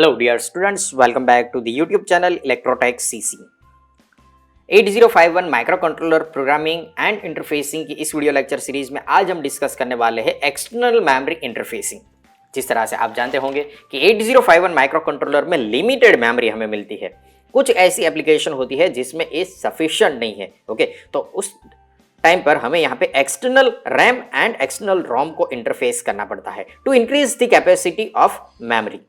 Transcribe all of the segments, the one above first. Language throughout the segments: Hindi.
Hello dear students, welcome back to the YouTube channel Electrotech CC। 8051 microcontroller programming and interfacing की इस वीडियो लेक्चर सीरीज में आज हम डिस्कस करने वाले हैं एक्सटर्नल मेमोरी इंटरफेसिंग। जिस तरह से आप जानते होंगे कि 8051 माइक्रोकंट्रोलर में लिमिटेड मेमोरी हमें मिलती है। कुछ ऐसी एप्लीकेशन होती है जिसमें ये सफिशिएंट नहीं है। ओके, तो उस टाइम पर हमें यहाँ पे external RAM and external ROM को इंटरफेस करना पड़ता है to increase the capacity of memory.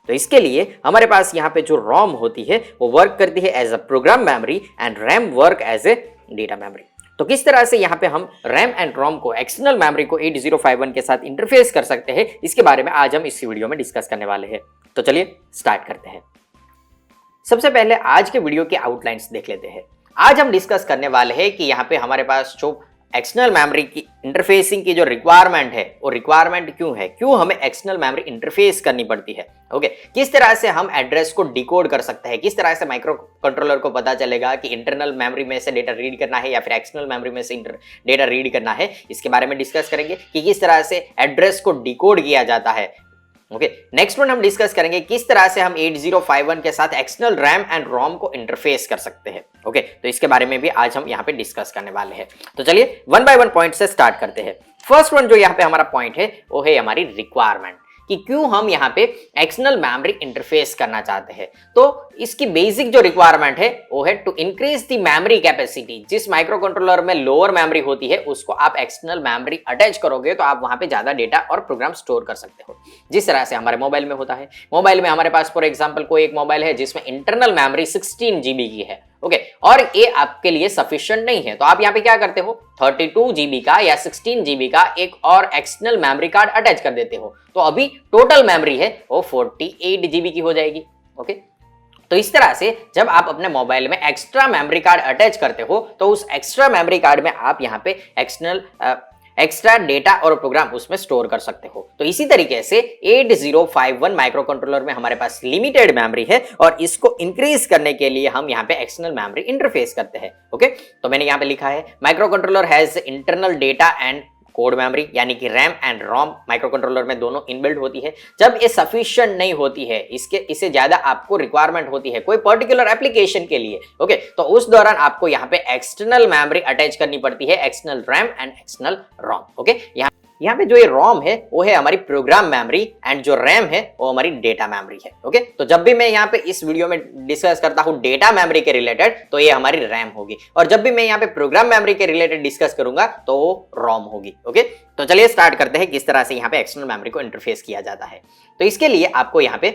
तो इसके लिए हमारे पास यहाँ पे जो रोम होती है वो वर्क करती है as a program memory and RAM work as a data memory. तो किस तरह से यहाँ पे हम रैम एंड रोम को एक्सटर्नल मेमोरी को 8051 के साथ इंटरफेस कर सकते हैं, इसके बारे में आज हम इस वीडियो में डिस्कस करने वाले हैं। तो चलिए स्टार्ट करते हैं। सबसे पहले आज के वीडियो की आउटलाइंस देख लेते हैं। आज हम डिस्कस करने वाले हैं कि यहाँ पे हमारे पास जो एक्सटर्नल मेमोरी की इंटरफेसिंग की जो रिक्वायरमेंट है वो रिक्वायरमेंट क्यों है, क्यों हमें एक्सटर्नल मेमोरी इंटरफेस करनी पड़ती है। ओके, किस तरह से हम एड्रेस को डिकोड कर सकते हैं, किस तरह से माइक्रो कंट्रोलर को पता चलेगा कि इंटरनल मेमोरी में से डेटा रीड करना है या फिर एक्सटर्नल मेमोरी में से डेटा रीड करना है। इसके बारे में डिस्कस करेंगे कि किस तरह से एड्रेस को डिकोड किया जाता है। ओके, नेक्स्ट वन हम डिस्कस करेंगे किस तरह से हम 8051 के साथ एक्सटर्नल रैम एंड रोम को इंटरफेस कर सकते हैं। ओके, तो इसके बारे में भी आज हम यहाँ पे डिस्कस करने वाले हैं। तो चलिए वन बाय वन पॉइंट से स्टार्ट करते हैं। फर्स्ट वन जो यहाँ पे हमारा पॉइंट है वो है हमारी रिक्वायरमेंट, कि क्यों हम यहाँ पे एक्सटर्नल मेमोरी इंटरफेस करना चाहते हैं। तो इसकी बेसिक जो रिक्वायरमेंट है वो है to increase the memory capacity. जिस माइक्रो कंट्रोलर में लोअर मेमोरी होती है उसको आप एक्सटर्नल मेमोरी अटैच करोगे तो आप वहां पे ज्यादा डेटा और प्रोग्राम स्टोर कर सकते हो, जिस तरह से हमारे मोबाइल में होता है। मोबाइल में हमारे पास फॉर एग्जांपल कोई एक मोबाइल है जिसमें इंटरनल मेमोरी 16 GB की है। ओके, और ये आपके लिए सफिशिएंट नहीं है, तो आप यहाँ पे क्या करते हो, 32 GB का या 16 GB का एक और एक्सटर्नल मेमोरी कार्ड अटैच कर देते हो। तो अभी टोटल मेमोरी है वो 48 GB की हो जाएगी। ओके, तो इस तरह से जब आप अपने मोबाइल में एक्स्ट्रा मेमोरी कार्ड अटैच करते हो तो उस एक्स्ट्रा मेमोरी कार्ड में आप यहाँ पे एक्स्ट्रा डेटा और प्रोग्राम उसमें स्टोर कर सकते हो। तो इसी तरीके से 8051 माइक्रो कंट्रोलर में हमारे पास लिमिटेड मेमोरी है और इसको इंक्रीज करने के लिए हम यहाँ पे एक्सटर्नल मेमोरी इंटरफेस करते हैं। ओके, तो मैंने यहाँ पे लिखा है microcontroller has internal data and code memory, यानी कि RAM and ROM microcontroller में दोनों इनबिल्ट होती है। जब ये सफिशिएंट नहीं होती है, इससे ज्यादा आपको रिक्वायरमेंट होती है कोई पर्टिकुलर एप्लीकेशन के लिए, ओके, तो उस दौरान आपको यहाँ पे एक्सटर्नल मेमोरी अटैच करनी पड़ती है, external RAM and external Rome. Okay, यहाँ पे जो ये रोम है वो है हमारी प्रोग्राम मेमोरी एंड जो रैम है वो हमारी डेटा मेमोरी है। ओके, तो जब भी मैं यहाँ पे इस वीडियो में डिस्कस करता हूँ डेटा मेमोरी के रिलेटेड तो ये हमारी रैम होगी, और जब भी मैं यहाँ पे प्रोग्राम मेमोरी के रिलेटेड डिस्कस करूंगा तो वो रोम होगी। ओके, तो चलिए स्टार्ट करते हैं किस तरह से यहाँ पे एक्सटर्नल मेमोरी को इंटरफेस किया जाता है। तो इसके लिए आपको यहाँ पे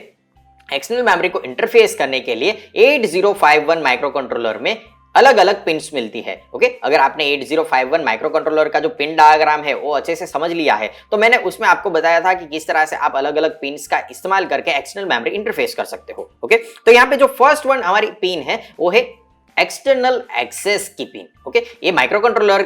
एक्सटर्नल मेमोरी को इंटरफेस करने के लिए 8051 माइक्रो कंट्रोलर में अलग अलग पिन्स मिलती है। ओके, अगर आपने 8051 माइक्रो कंट्रोलर का जो पिन डायग्राम है वो अच्छे से समझ लिया है तो मैंने उसमें आपको बताया था कि किस तरह से आप अलग अलग पिन्स का इस्तेमाल करके एक्सटर्नल मेमोरी इंटरफेस कर सकते हो। ओके, तो यहाँ पे जो फर्स्ट वन हमारी पिन है वो है एक्सटर्नल एक्सेस की पिन। ओके, ये माइक्रो कंट्रोलर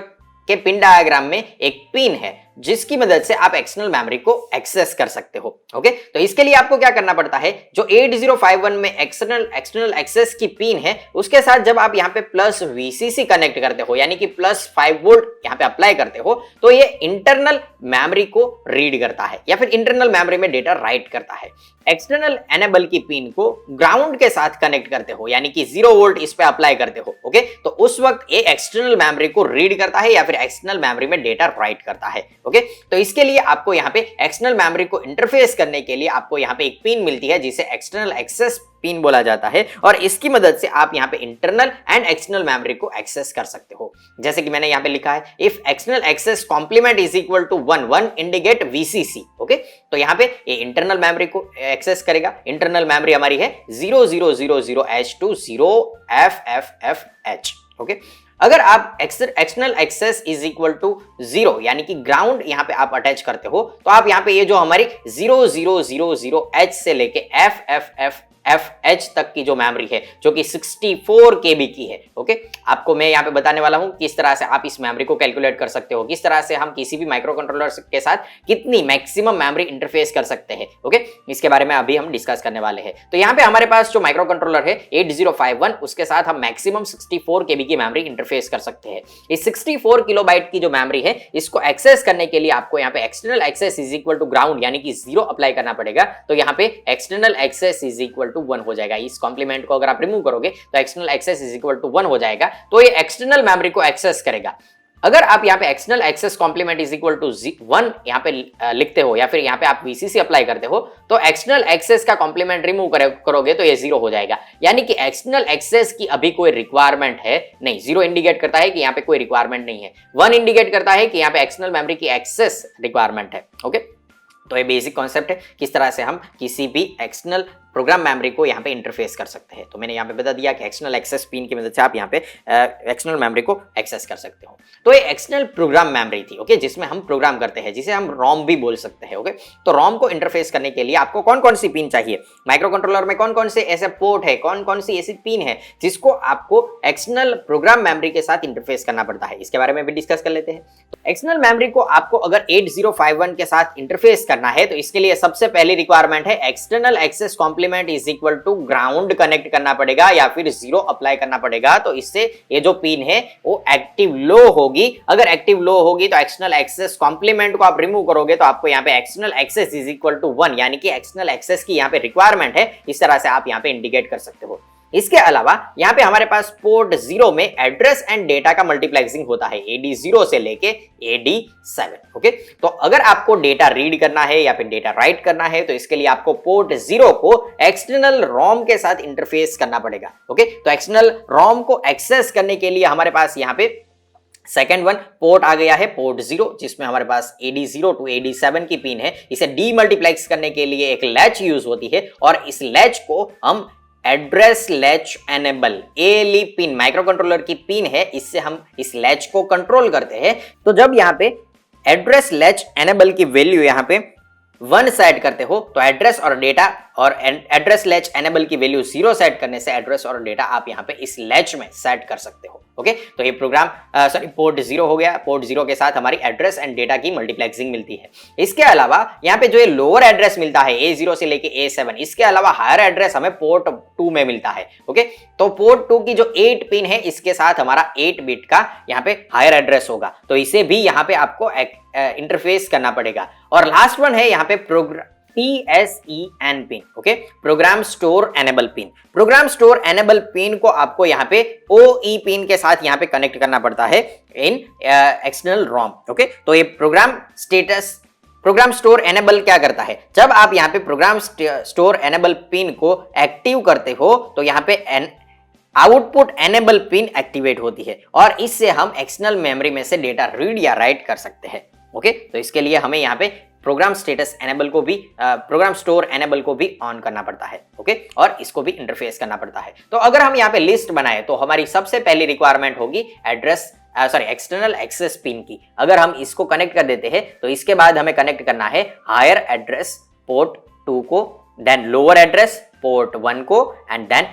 के पिन डायग्राम में एक पिन है जिसकी मदद से आप एक्सटर्नल मेमोरी को एक्सेस कर सकते हो। ओके, तो इसके लिए आपको क्या करना पड़ता है, जो 8051 में एक्सटर्नल एक्सेस की पिन है उसके साथ जब आप यहाँ पे प्लस VCC कनेक्ट करते हो, यानी कि +5 वोल्ट यहाँ पे अप्लाई करते हो, तो ये इंटरनल मेमोरी को रीड करता है या फिर इंटरनल मेमोरी में डेटा राइट करता है। एक्सटर्नल एनेबल की पिन को ग्राउंड के साथ कनेक्ट करते हो, यानी कि 0 वोल्ट इस पे अप्लाई करते हो। ओके, तो उस वक्त ये एक्सटर्नल मेमोरी को रीड करता है या फिर एक्सटर्नल मेमोरी में डेटा राइट करता है। ओके, तो इसके लिए आपको यहाँ पे एक्सटर्नल मेमोरी को इंटरफेस करने के लिए आपको यहाँ पे एक पिन मिलती है जिसे एक्सटर्नल एक्सेस पिन बोला जाता है, और इसकी मदद से आप यहाँ पे इंटरनल एंड एक्सटर्नल मेमोरी को एक्सेस कर सकते हो। जैसे कि मैंने यहाँ पे लिखा है if external access complement is equal to 1 indicate VCC। Okay, तो यहाँ पे ये इंटरनल मेमोरी को एक्सेस करेगा। इंटरनल मेमोरी हमारी है 0000H to 0FFFH। ओके, अगर आप external access is equal to 0 यानी कि ग्राउंड यहाँ पे आप अटैच करते हो तो आप यहाँ पे ये जो हमारी 0000H से लेके FFF FH तक की जो मेमोरी है जो कि 64 KB की है। ओके, आपको मैं यहाँ पे बताने वाला हूँ किस तरह से आप इस मेमोरी को कैलकुलेट कर सकते हो, किस तरह से हम किसी भी माइक्रो कंट्रोलर के साथ कितनी मैक्सिमम मेमोरी इंटरफेस कर सकते हैं। ओके, इसके बारे में अभी हम डिस्कस करने वाले हैं। तो यहाँ पे हमारे पास जो माइक्रो कंट्रोलर है 8051, उसके साथ हम मैक्सिमम 64 KB की मेमोरी इंटरफेस कर सकते हैं। इस 64 किलोबाइट की जो मेमोरी है इसको एक्सेस करने के लिए आपको यहाँ पे external access is equal to ground यानी कि 0 अप्लाई करना पड़ेगा। तो यहाँ पे external access is equal to 1 हो जाएगा। इस कॉम्प्लीमेंट को अगर आप रिमूव करोगे तो external access is equal to 1 हो जाएगा। तो ये एक्सटर्नल मेमोरी को एक्सेस करेगा। अगर आप यहाँ पे external access complement is equal to 1 यहाँ पे लिखते हो या फिर यहाँ पे आप VCC अप्लाई करते हो तो एक्सटर्नल एक्सेस का कॉम्प्लीमेंट रिमूव करोगे तो ये 0 हो जाएगा। यानी कि एक्सटर्नल एक्सेस की अभी कोई रिक्वायरमेंट है नहीं। 0 इंडिकेट करता है कि यहाँ पे कोई रिक्वायरमेंट नहीं है। 1 इंडिकेट करता है कि यहाँ पे एक्सटर्नल मेमोरी की एक्सेस रिक्वायरमेंट है। ओके, तो ये बेसिक कॉन्सेप्ट है किस तरह से हम किसी भी एक्सटर्नल प्रोग्राम मेमोरी को यहाँ पे इंटरफेस कर सकते हैं। तो मैंने यहाँ पे बता दिया कि एक्सटर्नल एक्सेस पिन की मदद से आप यहाँ पे एक्सटर्नल मेमोरी को एक्सेस कर सकते हो। तो ये एक्सटर्नल प्रोग्राम मेमोरी थी। ओके, जिसमें हम प्रोग्राम करते हैं, जिसे हम रोम भी बोल सकते हैं। ओके, तो रोम को इंटरफेस करने के लिए आपको कौन कौन सी पिन चाहिए, माइक्रो कंट्रोलर में कौन कौन से ऐसे पोर्ट है, कौन कौन सी ऐसी पिन है जिसको आपको एक्सटर्नल प्रोग्राम मेमोरी के साथ इंटरफेस करना पड़ता है, इसके बारे में भी डिस्कस कर लेते हैं। एक्सटर्नल मेमोरी को आपको अगर 8051 के साथ इंटरफेस करना है तो इसके लिए सबसे पहली रिक्वायरमेंट है external access complement is equal to ground connect करना पड़ेगा या फिर 0 अप्लाई करना पड़ेगा। तो इससे ये जो पिन है वो एक्टिव लो होगी। अगर एक्टिव लो होगी तो एक्सटर्नल एक्सेस कॉम्प्लीमेंट को आप रिमूव करोगे तो आपको यहाँ पे external access is equal to 1 यानी कि एक्सटर्नल एक्सेस की यहाँ पे रिक्वायरमेंट है। इस तरह से आप यहाँ पे इंडिकेट कर सकते हो। इसके अलावा यहाँ पे हमारे पास पोर्ट 0 में एड्रेस एंड डेटा का मल्टीप्लेक्सिंग होता है AD0 से लेके AD7। ओके, तो अगर आपको डेटा रीड करना है या फिर डेटा राइट करना है तो इसके लिए आपको पोर्ट 0 को एक्सटर्नल रोम के साथ इंटरफेस करना पड़ेगा। ओके, तो एक्सटर्नल रोम को एक्सेस करने के लिए हमारे पास यहाँ पे सेकेंड वन पोर्ट आ गया है, पोर्ट 0, जिसमें हमारे पास AD0 टू AD7 की पिन है। इसे डीमल्टीप्लेक्स करने के लिए एक लैच यूज होती है और इस लैच को हम address latch enable ALE pin micro controller की पिन है, इससे हम इस लैच को कंट्रोल करते हैं। तो जब यहाँ पे एड्रेस लैच एनेबल की वैल्यू यहाँ पे 1 सेट करते हो तो एड्रेस और डेटा और एड्रेस लैच एनेबल की वैल्यू 0 सेट करने से एड्रेस और डेटा आप यहाँ पे इस लैच में सेट कर सकते हो। ओके, तो ये प्रोग्राम पोर्ट 0 हो गया। पोर्ट 0 के साथ हमारी एड्रेस एंड डेटा की मल्टीप्लेक्सिंग मिलती है। इसके अलावा यहाँ पे जो ये लोअर एड्रेस मिलता है A0 से लेके A7, इसके अलावा हायर एड्रेस हमें पोर्ट 2 में मिलता है। ओके, तो पोर्ट 2 की जो 8 पिन है इसके साथ हमारा 8 बिट का यहाँ पे हायर एड्रेस होगा, तो इसे भी यहाँ पे आपको इंटरफेस करना पड़ेगा। और लास्ट वन है यहाँ पे PSEN pin. Okay, programme store enable pin. Programme store enable pin को आपको यहाँ पे OE पिन के साथ यहाँ पे कनेक्ट करना पड़ता है इन एक्सटर्नल रोम। ओके, तो ये प्रोग्राम स्टोर एनेबल क्या करता है, जब आप यहाँ पे प्रोग्राम स्टोर एनेबल पिन को एक्टिव करते हो तो यहाँ पे आउटपुट एनेबल पिन एक्टिवेट होती है और इससे हम एक्सटर्नल मेमोरी में से डेटा रीड या राइट कर सकते हैं। ओके, तो इसके लिए हमें यहाँ पे प्रोग्राम स्टेटस एनेबल को भी प्रोग्राम स्टोर एनेबल को भी ऑन करना पड़ता है। ओके, और इसको भी इंटरफेस करना पड़ता है। तो अगर हम यहाँ पे लिस्ट बनाए तो हमारी सबसे पहली रिक्वायरमेंट होगी एक्सटर्नल एक्सेस पिन की। अगर हम इसको कनेक्ट कर देते हैं तो इसके बाद हमें कनेक्ट करना है हायर एड्रेस पोर्ट 2 को, देन लोअर एड्रेस पोर्ट 1 को, एंड देन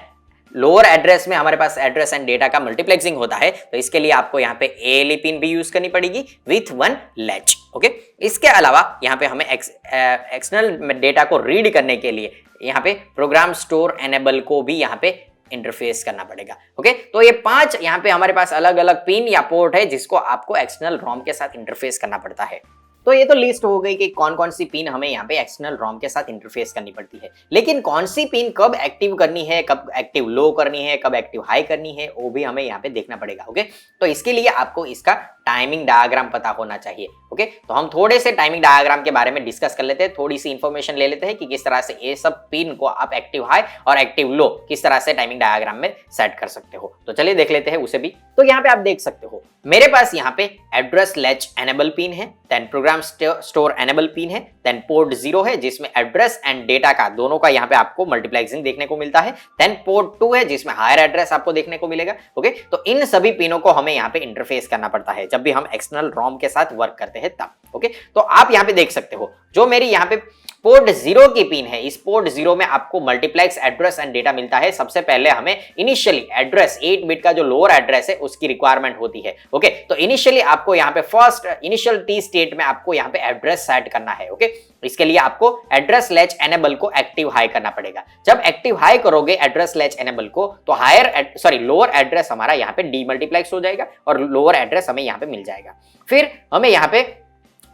लोअर एड्रेस में हमारे पास एड्रेस एंड डेटा का मल्टीप्लेक्सिंग होता है। तो इसके लिए आपको यहाँ पे ALE पिन भी यूज करनी पड़ेगी विथ 1 लैच। ओके, इसके अलावा यहाँ पे हमें एक्सटर्नल डेटा को रीड करने के लिए यहाँ पे प्रोग्राम स्टोर एनेबल को भी यहाँ पे इंटरफेस करना पड़ेगा। ओके, तो ये 5 यहाँ पे हमारे पास अलग अलग पिन या पोर्ट है जिसको आपको एक्सटर्नल रोम के साथ इंटरफेस करना पड़ता है। तो ये तो लिस्ट हो गई कि कौन कौन सी पिन हमें यहाँ पे एक्सटर्नल रोम के साथ इंटरफेस करनी पड़ती है, लेकिन कौन सी पिन कब एक्टिव करनी है, कब एक्टिव लो करनी है, कब एक्टिव हाई करनी है, वो भी हमें यहाँ पे देखना पड़ेगा। ओके, तो इसके लिए आपको इसका टाइमिंग डायग्राम पता होना चाहिए। ओके, तो हम थोड़े से टाइमिंग डायग्राम के बारे में डिस्कस कर लेते हैं, थोड़ी सी इंफॉर्मेशन ले लेते हैं कि किस तरह से ये सब पिन को आप एक्टिव हाई और एक्टिव लो किस तरह से टाइमिंग डायग्राम में सेट कर सकते हो। तो चलिए देख लेते हैं उसे भी। तो यहाँ पे आप देख सकते हो मेरे पास यहाँ पे एड्रेस लैच एनेबल पिन है, then program store enable pin है, देन पोर्ट 0 है जिसमें एड्रेस एंड डेटा का दोनों का यहाँ पे आपको मल्टीप्लेक्सिंग देखने को मिलता है, देन पोर्ट 2 है जिसमें हायर एड्रेस आपको देखने को मिलेगा। ओके, तो इन सभी पिनों को हमें यहाँ पे इंटरफेस करना पड़ता है जब भी हम एक्सटर्नल रोम के साथ वर्क करते हैं तब। ओके, तो आप यहाँ पे देख सकते हो जो मेरी यहाँ पे पोर्ट 0 की पिन है, इस पोर्ट 0 में आपको मल्टीप्लेक्स एड्रेस एंड डेटा मिलता है। सबसे पहले हमें इनिशियली एड्रेस 8 बिट का जो लोअर एड्रेस है उसकी रिक्वायरमेंट होती है। ओके, तो इनिशियली आपको यहाँ पे फर्स्ट इनिशियल टी स्टेट में आपको यहाँ पे एड्रेस सेट करना है। ओके, इसके लिए आपको एड्रेस लैच एनेबल को एक्टिव हाई करना पड़ेगा। जब एक्टिव हाई करोगे एड्रेस लैच एनेबल को तो लोअर एड्रेस हमारा यहाँ पे डीमल्टीप्लेक्स हो जाएगा और लोअर एड्रेस हमें यहाँ पे मिल जाएगा। फिर हमें यहाँ पे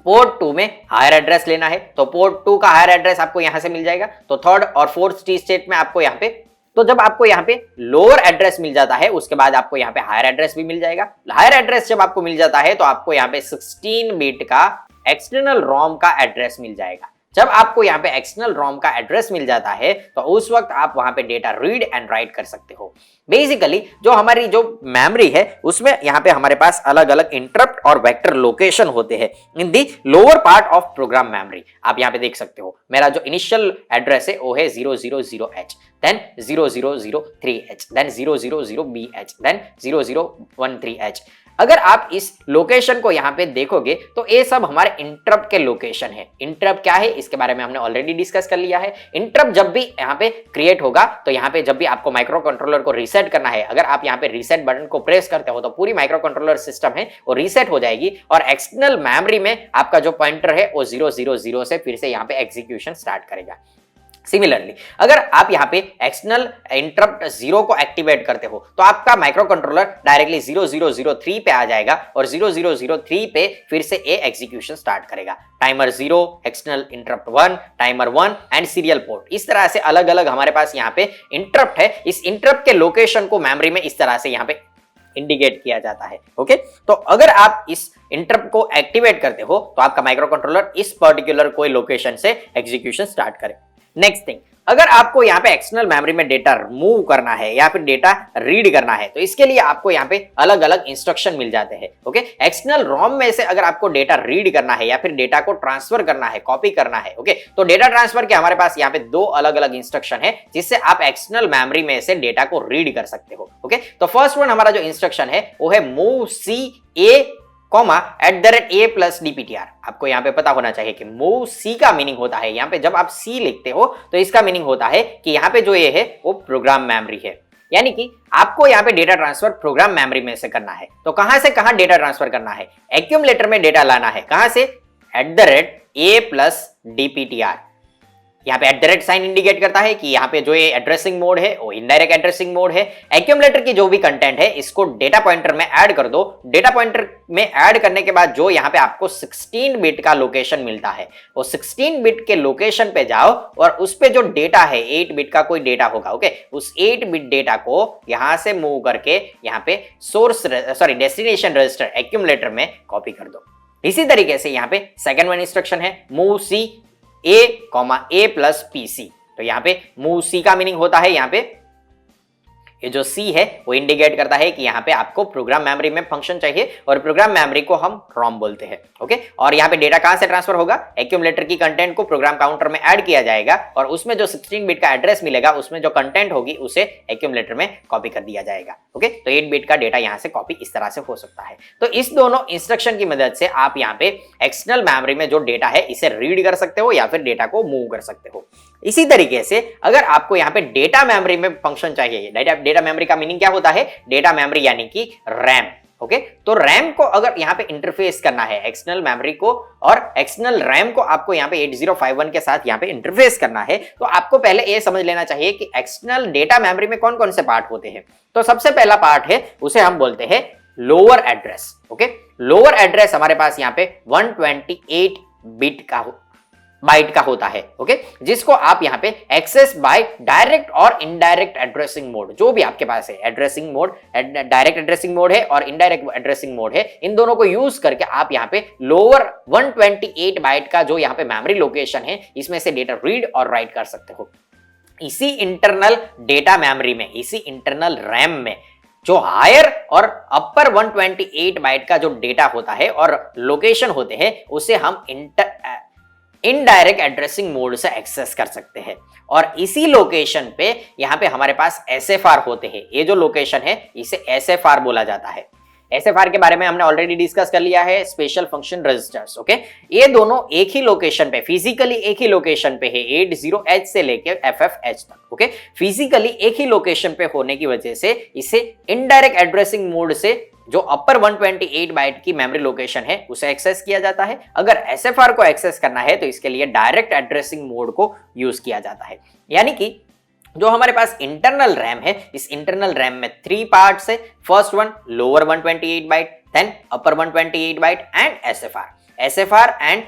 पोर्ट 2 में हायर एड्रेस लेना है, तो पोर्ट 2 का हायर एड्रेस आपको यहां से मिल जाएगा। तो थर्ड और फोर्थ टी स्टेट में आपको यहां पे, तो जब आपको यहां पे लोअर एड्रेस मिल जाता है उसके बाद आपको यहां पे हायर एड्रेस भी मिल जाएगा। हायर एड्रेस जब आपको मिल जाता है तो आपको यहां पे 16 बिट का एक्सटर्नल रोम का एड्रेस मिल जाएगा। जब आपको यहाँ पे एक्सटर्नल रोम का एड्रेस मिल जाता है तो उस वक्त आप वहां पे डेटा रीड एंड राइट कर सकते हो। बेसिकली जो हमारी जो मेमोरी है उसमें यहाँ पे हमारे पास अलग अलग इंटरप्ट और वेक्टर लोकेशन होते हैं in the lower part of program memory. आप यहाँ पे देख सकते हो मेरा जो इनिशियल एड्रेस है वो है 000H, then 0003H, then 000BH, then 0013H। अगर आप इस लोकेशन को यहाँ पे देखोगे तो ये सब हमारे इंटरप्ट के लोकेशन है। इंटरप्ट क्या है इसके बारे में हमने ऑलरेडी डिस्कस कर लिया है। इंटरप्ट जब भी यहाँ पे क्रिएट होगा तो यहाँ पे जब भी आपको माइक्रो कंट्रोलर को रीसेट करना है, अगर आप यहाँ पे रीसेट बटन को प्रेस करते हो तो पूरी माइक्रो कंट्रोलर सिस्टम है वो रीसेट हो जाएगी और एक्सटर्नल मेमोरी में आपका जो पॉइंटर है वो 000 से फिर से यहाँ पे एग्जीक्यूशन स्टार्ट करेगा। सिमिलरली अगर आप यहाँ पे एक्सटर्नल इंटरप्ट 0 को एक्टिवेट करते हो तो आपका माइक्रो कंट्रोलर डायरेक्टली 0003 पे आ जाएगा और 0003 पे फिर से ए एग्जीक्यूशन स्टार्ट करेगा। Timer 0, external interrupt 1, timer 1 and serial port, इस तरह से अलग अलग हमारे पास यहाँ पे इंटरप्ट है। इस इंटरप्ट के लोकेशन को मेमोरी में इस तरह से यहाँ पे इंडिकेट किया जाता है। ओके, तो अगर आप इस इंटरप्ट को एक्टिवेट करते हो तो आपका माइक्रो कंट्रोलर इस पर्टिकुलर कोई लोकेशन से एग्जीक्यूशन स्टार्ट करे। नेक्स्ट थिंग, अगर आपको यहाँ पे एक्सटर्नल मेमोरी में डेटा मूव करना है या फिर डेटा रीड करना है तो इसके लिए आपको यहाँ पे अलग अलग इंस्ट्रक्शन मिल जाते हैं। ओके, एक्सटर्नल रोम में से अगर आपको डेटा रीड करना है या फिर डेटा को ट्रांसफर करना है, कॉपी करना है, ओके, तो डेटा ट्रांसफर के हमारे पास यहाँ पे दो अलग अलग इंस्ट्रक्शन है जिससे आप एक्सटर्नल मेमोरी में से डेटा को रीड कर सकते हो। ओके, तो फर्स्ट वन हमारा जो इंस्ट्रक्शन है वो है मूव सी ए @A+DPTR। आपको यहाँ पे पता होना चाहिए कि मूव सी का मीनिंग होता है, यहाँ पे जब आप सी लिखते हो तो इसका मीनिंग होता है कि यहाँ पे जो ये है वो प्रोग्राम मेमोरी है, यानी कि आपको यहाँ पे डेटा ट्रांसफर प्रोग्राम मेमोरी में से करना है। तो कहां से कहां डेटा ट्रांसफर करना है? एक्यूमुलेटर में डेटा लाना है। कहां से? @A+DPTR। यहाँ पे साइन इंडिकेट करता है कि यहाँ पे जो ये एड्रेसिंग मोड है वो इनडायरेक्ट एड्रेसिंग मोड है। एक्यूमुलेटर की जो भी कंटेंट है इसको डेटा पॉइंटर में ऐड कर दो। डेटा पॉइंटर में ऐड करने के बाद जो यहाँ पे आपको 16 बिट का लोकेशन मिलता है वो 16 बिट के लोकेशन पे जाओ और उस पे जो डेटा है 8 बिट का कोई डेटा होगा, ओके, उस 8 बिट डेटा को यहाँ से मूव करके यहाँ पे डेस्टिनेशन रजिस्टर एक्यूमुलेटर में कॉपी कर दो। इसी तरीके से यहाँ पे सेकंड वन इंस्ट्रक्शन है मूव सी A+PC। तो यहाँ पे मूव सी का मीनिंग होता है, यहाँ पे ये जो सी है वो इंडिकेट करता है कि यहाँ पे आपको प्रोग्राम मेमोरी में फंक्शन चाहिए और प्रोग्राम मेमोरी को हम रोम बोलते हैं। ओके, और यहाँ पे डेटा कहां से ट्रांसफर होगा? एक्यूमुलेटर की कंटेंट को प्रोग्राम काउंटर में ऐड किया जाएगा और उसमें जो 16 बिट का एड्रेस मिलेगा उसमें जो कंटेंट होगी उसे एक्यूमुलेटर में कॉपी कर दिया जाएगा। ओके, तो 8 बिट का डेटा यहाँ से कॉपी इस तरह से हो सकता है। तो इस दोनों इंस्ट्रक्शन की मदद से आप यहाँ पे एक्सटर्नल मेमोरी में जो डेटा है इसे रीड कर सकते हो या फिर डेटा को मूव कर सकते हो। इसी तरीके से अगर आपको यहाँ पे डेटा मेमोरी में फंक्शन चाहिए, डेटा मेमोरी का मीनिंग क्या होता है? डेटा मेमोरी यानी कि रैम। ओके, तो रैम को अगर यहाँ पे इंटरफेस करना है एक्सटर्नल मेमोरी को और एक्सटर्नल रैम को आपको यहाँ पे 8051 के साथ यहाँ पे इंटरफेस करना है तो आपको पहले ये समझ लेना चाहिए कि एक्सटर्नल डेटा मेमोरी में कौन कौन से पार्ट होते हैं। तो सबसे पहला पार्ट है उसे हम बोलते हैं lower address. Okay, lower address हमारे पास यहाँ पे 128 बिट का बाइट का होता है। ओके, जिसको आप यहाँ पे एक्सेस बाय डायरेक्ट और इनडायरेक्ट एड्रेसिंग मोड, जो भी आपके पास है addressing mode, direct addressing mode है और इनडायरेक्ट एड्रेसिंग मोड है, इन दोनों को यूज करके आप यहाँ पे लोअर 128 बाइट का जो यहाँ पे मेमोरी लोकेशन है इसमें से डेटा रीड और राइट कर सकते हो। इसी इंटरनल डेटा मेमोरी में, इसी इंटरनल रैम में जो हायर और अपर 128 बाइट का जो डेटा होता है और लोकेशन होते हैं उसे हम इनडायरेक्ट एड्रेसिंग मोड से एक्सेस कर सकते हैं। और इसी लोकेशन पे यहाँ पे हमारे पास SFR होते हैं। ये जो लोकेशन है इसे SFR बोला जाता है। SFR के बारे में हमने ऑलरेडी डिस्कस कर लिया है, स्पेशल फंक्शन रजिस्टर्स। ओके, ये दोनों एक ही लोकेशन पे, फिजिकली एक ही लोकेशन पे है 80H से लेके FFH तक। ओके, फिजिकली एक ही लोकेशन पे होने की वजह से इसे इनडायरेक्ट एड्रेसिंग मोड से जो अपर 128 बाइट की मेमोरी लोकेशन है उसे एक्सेस किया जाता है। अगर SFR को एक्सेस करना है तो इसके लिए डायरेक्ट एड्रेसिंग मोड को यूज किया जाता है। यानी कि जो हमारे पास इंटरनल रैम है, इस इंटरनल रैम में 3 पार्ट्स है। First one lower 128 byte, then upper 128 byte and SFR and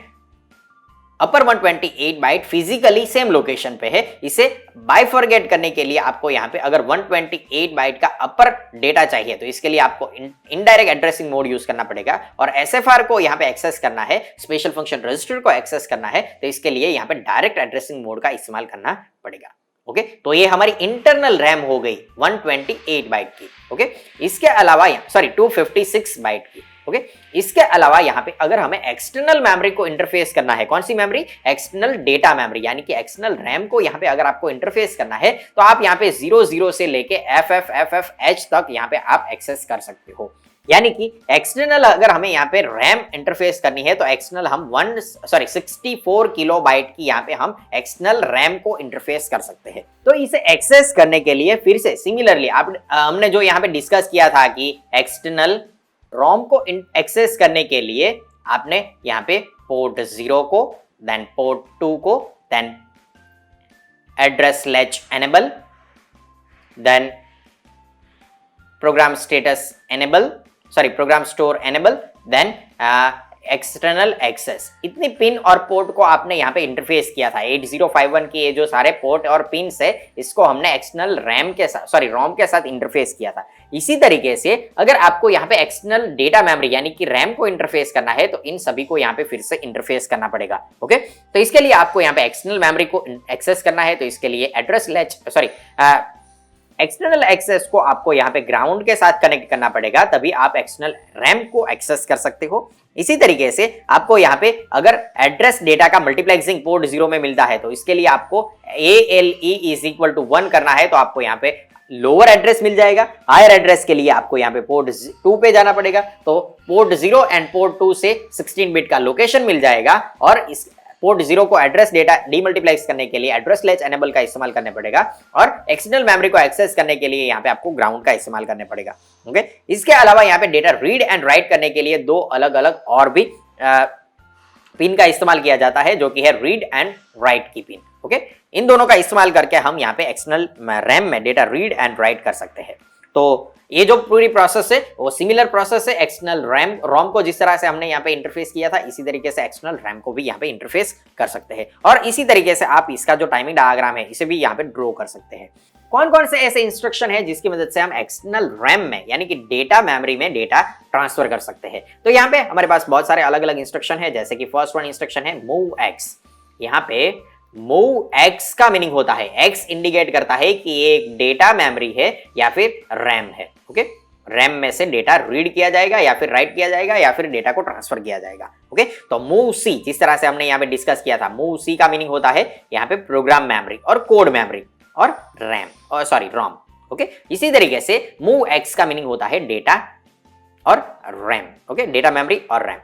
upper 128 byte physically same location पे है। इसे बाइफरगेट करने के लिए आपको यहाँ पे अगर 128 बाइट का अपर डेटा चाहिए तो इसके लिए आपको इनडायरेक्ट एड्रेसिंग मोड यूज करना पड़ेगा, और SFR को यहाँ पे एक्सेस करना है, स्पेशल फंक्शन रजिस्टर को एक्सेस करना है तो इसके लिए यहाँ पे डायरेक्ट एड्रेसिंग मोड का इस्तेमाल करना पड़ेगा। ओके, तो ये हमारी इंटरनल रैम हो गई 128 बाइट की। ओके, इसके अलावा 256 बाइट की। ओके, इसके अलावा यहाँ पे अगर हमें एक्सटर्नल मेमोरी को इंटरफेस करना है, कौन सी मेमोरी? एक्सटर्नल डेटा मेमोरी, यानी कि एक्सटर्नल रैम को यहाँ पे अगर आपको इंटरफेस करना है तो आप यहाँ पे 00 से लेके FFH तक यहाँ पे आप एक्सेस कर सकते हो। यानी कि एक्सटर्नल अगर हमें यहाँ पे रैम इंटरफेस करनी है तो एक्सटर्नल हम 64 किलोबाइट की यहाँ पे हम एक्सटर्नल रैम को इंटरफेस कर सकते हैं। तो इसे एक्सेस करने के लिए फिर से सिमिलरली हमने जो यहाँ पे डिस्कस किया था कि एक्सटर्नल रोम को एक्सेस करने के लिए आपने यहाँ पे पोर्ट 0 को, देन पोर्ट 2 को, then address latch enable, then program status enable, program store enable, then external access, इतनी पिन और पोर्ट को आपने यहाँ पे इंटरफेस किया था। 8051 के ये जो सारे पोर्ट और पिन्स है इसको हमने एक्सटर्नल रैम के साथ रोम के साथ इंटरफेस किया था। इसी तरीके से अगर आपको यहाँ पे एक्सटर्नल डेटा मेमोरी यानी कि रैम को इंटरफेस करना है तो इन सभी को यहाँ पे फिर से इंटरफेस करना पड़ेगा। ओके, तो इसके लिए आपको यहाँ पे एक्सटर्नल मेमोरी को एक्सेस करना है तो इसके लिए एड्रेस लैच एक्सटर्नल एक्सेस को आपको यहाँ पे ग्राउंड के साथ कनेक्ट करना पड़ेगा, तभी आप एक्सटर्नल रैम को एक्सेस कर सकते हो। इसी तरीके से आपको यहाँ पे अगर एड्रेस डेटा का मल्टीप्लेक्सिंग पोर्ट 0 में मिलता है तो इसके लिए आपको ALE = 1 करना है तो आपको यहाँ पे लोअर एड्रेस मिल जाएगा। हायर एड्रेस के लिए आपको यहाँ पे पोर्ट 2 पे जाना पड़ेगा, तो पोर्ट 0 एंड पोर्ट 2 से 16 बिट का लोकेशन मिल जाएगा, और इस पोर्ट 0 को एड्रेस डेटा डीमल्टीप्लेक्स करने के लिए एड्रेस लैच एनेबल का इस्तेमाल करने पड़ेगा, और एक्सटर्नल मेमोरी को एक्सेस करने के लिए यहाँ पे आपको ग्राउंड का इस्तेमाल करने पड़ेगा। ओके, इसके अलावा यहाँ पे डेटा रीड एंड राइट करने के लिए 2 अलग अलग और भी पिन का इस्तेमाल किया जाता है, जो कि है रीड एंड राइट की पिन। ओके, इन दोनों का इस्तेमाल करके हम यहाँ पे एक्सटर्नल रैम में डेटा रीड एंड राइट कर सकते हैं। तो ये जो पूरी प्रोसेस है वो सिमिलर प्रोसेस है। एक्सटर्नल रोम को जिस तरह से हमने यहाँ पे इंटरफेस किया था इसी तरीके से एक्सटर्नल रैम को भी यहाँ पे इंटरफेस कर सकते हैं, और इसी तरीके से आप इसका जो टाइमिंग डायग्राम है इसे भी यहाँ पे ड्रॉ कर सकते हैं। कौन कौन से ऐसे इंस्ट्रक्शन है जिसकी मदद से हम एक्सटर्नल रैम में यानी कि डेटा मेमोरी में डेटा ट्रांसफर कर सकते हैं? तो यहाँ पे हमारे पास बहुत सारे अलग अलग इंस्ट्रक्शन है, जैसे कि फर्स्ट वन इंस्ट्रक्शन है MOVX। यहाँ पे MOVX का मीनिंग होता है, X इंडिकेट करता है कि ये एक डेटा मेमोरी है या फिर रैम है। ओके, रैम में से डेटा रीड किया जाएगा या फिर राइट किया जाएगा या फिर डेटा को ट्रांसफर किया जाएगा। ओके, तो MOVC जिस तरह से हमने यहाँ पे डिस्कस किया था, MOVC का मीनिंग होता है यहाँ पे प्रोग्राम मेमोरी और कोड मेमोरी और रोम। ओके, इसी तरीके से MOVX का मीनिंग होता है डेटा और रैम। ओके, डेटा मेमोरी और रैम।